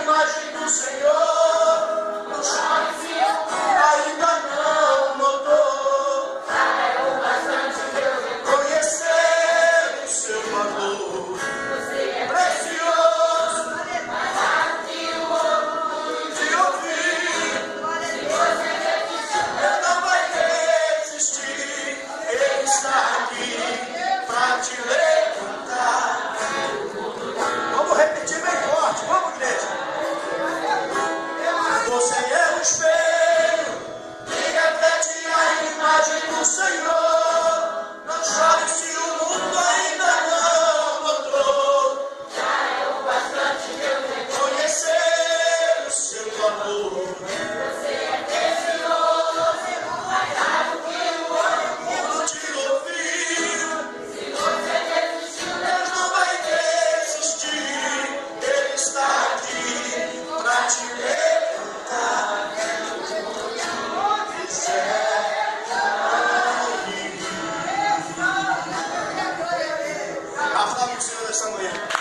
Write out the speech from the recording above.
imagem do Senhor, no chão ainda não notou. Conhecer o seu valor precioso de ouvir. Ele não vai resistir, ele está aqui para te levantar. Vamos repetir bem forte, vamos, igreja. Você é um espelho que reflete a imagem do Senhor. Não chore se o mundo ainda não notou. Conhecer o seu valor. Mundo te ouvir. Deus não vai desistir. Ele está aqui para te levantar. A palavra do Senhor esta manhã.